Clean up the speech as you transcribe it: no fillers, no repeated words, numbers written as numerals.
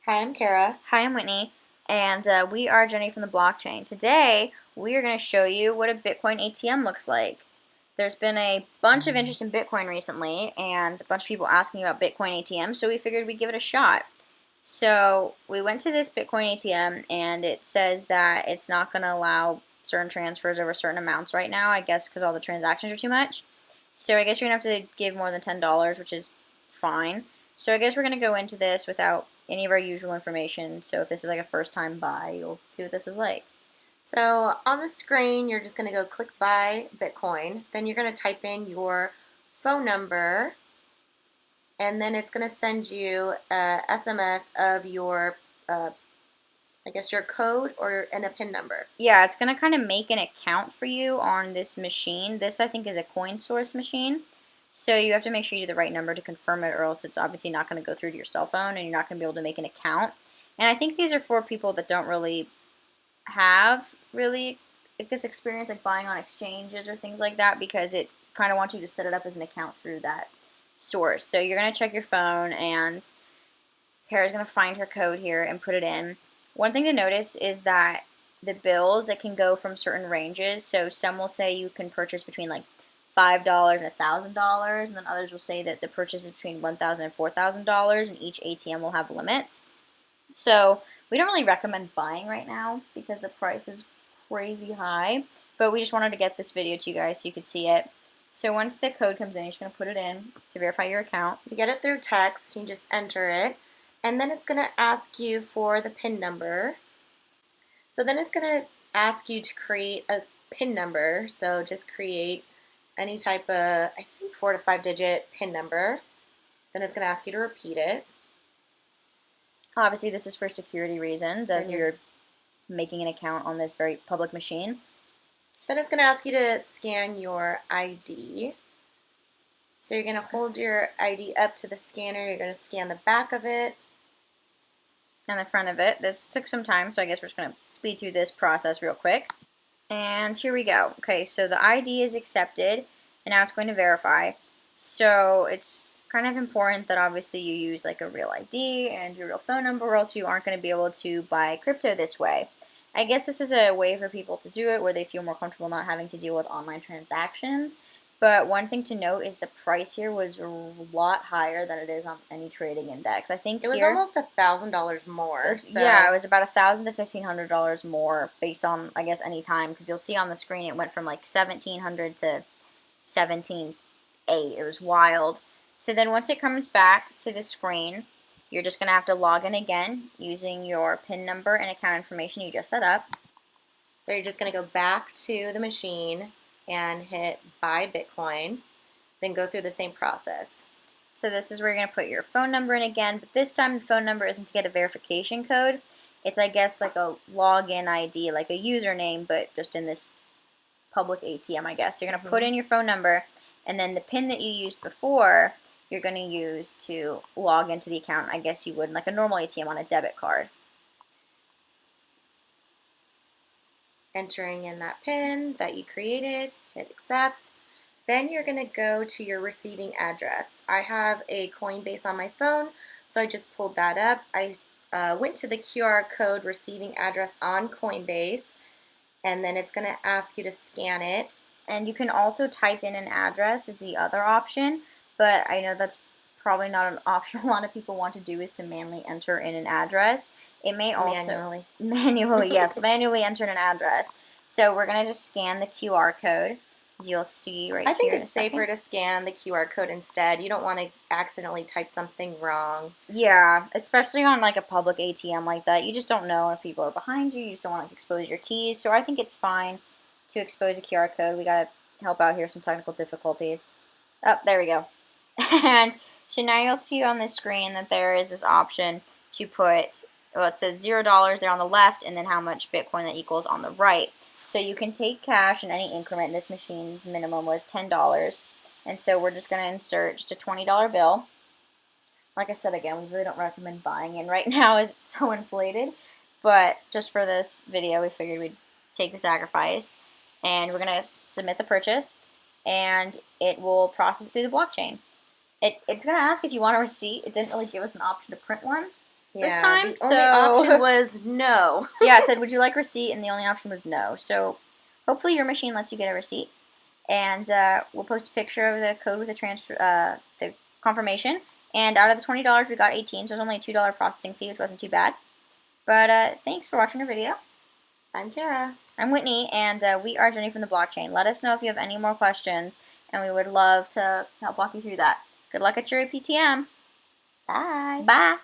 Hi, I'm Kara. Hi, I'm Whitney, and we are Jenny from the blockchain. Today, we are going to show you what a Bitcoin ATM looks like. There's been a bunch of interest in Bitcoin recently, and a bunch of people asking about Bitcoin ATM, so we figured we'd give it a shot. So, we went to this Bitcoin ATM, and it says that it's not going to allow certain transfers over certain amounts right now, I guess because all the transactions are too much. So, I guess you're going to have to give more than $10, which is fine. So I guess we're going to go into this without any of our usual information. So if this is like a first time buy, you'll see what this is like. So on the screen, you're just going to go click buy Bitcoin. Then you're going to type in your phone number, and then it's going to send you a SMS of your, your code and a PIN number. Yeah, it's going to kind of make an account for you on this machine. This, I think, is a coin source machine. So you have to make sure you do the right number to confirm it, or else it's obviously not going to go through to your cell phone, and you're not going to be able to make an account. And I think these are for people that don't really have this experience like buying on exchanges or things like that, because it kind of wants you to set it up as an account through that source. So you're going to check your phone, and Kara's going to find her code here and put it in. One thing to notice is that the bills that can go from certain ranges, so some will say you can purchase between like $5 and $1,000, and then others will say that the purchase is between $1,000 and $4,000, and each ATM will have limits. So we don't really recommend buying right now because the price is crazy high, but we just wanted to get this video to you guys so you could see it. So once the code comes in, you're just going to put it in to verify your account. You get it through text, you just enter it, and then it's going to ask you for the PIN number. So then it's going to ask you to create a PIN number, so just create any type of, I think, 4 to 5 digit PIN number. Then it's going to ask you to repeat it. Obviously, this is for security reasons, as you're making an account on this very public machine. Then it's going to ask you to scan your ID. So you're going to hold your ID up to the scanner. You're going to scan the back of it. And the front of it. This took some time, so I guess we're just going to speed through this process real quick. And here we go. Okay, so the ID is accepted, and now it's going to verify. So it's kind of important that obviously you use like a real ID and your real phone number, or else you aren't going to be able to buy crypto this way. I guess this is a way for people to do it where they feel more comfortable not having to deal with online transactions. But one thing to note is the price here was a lot higher than it is on any trading index. I think it was almost $1,000 more. Yeah, it was about $1,000 to $1,500 more based on, I guess, any time. Because you'll see on the screen it went from like $1,700 to $17,800. It was wild. So then once it comes back to the screen, you're just going to have to log in again using your PIN number and account information you just set up. So you're just going to go back to the machine and hit buy Bitcoin, then go through the same process. So this is where you're going to put your phone number in again, but this time the phone number isn't to get a verification code. It's, I guess, like a login ID, like a username, but just in this public ATM, I guess. So you're going to put in your phone number, and then the PIN that you used before, you're going to use to log into the account, I guess you would, like a normal ATM on a debit card. Entering in that PIN that you created, hit accept. Then you're going to go to your receiving address. I have a Coinbase on my phone, so I just pulled that up. I went to the QR code receiving address on Coinbase, and then it's going to ask you to scan it. And you can also type in an address is the other option, but I know that's probably not an option a lot of people want to do, is to manually enter in an address. It may also manually enter in an address. So we're going to just scan the QR code, as you'll see right here. I think it's safer to scan the QR code instead. You don't want to accidentally type something wrong. Yeah, especially on like a public ATM like that. You just don't know if people are behind you. You just don't want to expose your keys. So I think it's fine to expose a QR code. We got to help out here, some technical difficulties. Oh, there we go. And so now you'll see on the screen that there is this option to put, well, it says $0 there on the left, and then how much Bitcoin that equals on the right. So you can take cash in any increment. This machine's minimum was $10. And so we're just going to insert just a $20 bill. Like I said again, we really don't recommend buying in right now as it's so inflated. But just for this video, we figured we'd take the sacrifice. And we're going to submit the purchase, and it will process through the blockchain. It's going to ask if you want a receipt. It didn't really give us an option to print one. this time. The only option was no. Yeah, I said, would you like receipt? And the only option was no. So hopefully your machine lets you get a receipt. And we'll post a picture of the code with the confirmation. And out of the $20, we got 18, so it was only a $2 processing fee, which wasn't too bad. But thanks for watching our video. I'm Kara. I'm Whitney, and we are Jenny from the blockchain. Let us know if you have any more questions, and we would love to help walk you through that. Good luck at your ATM. Bye. Bye.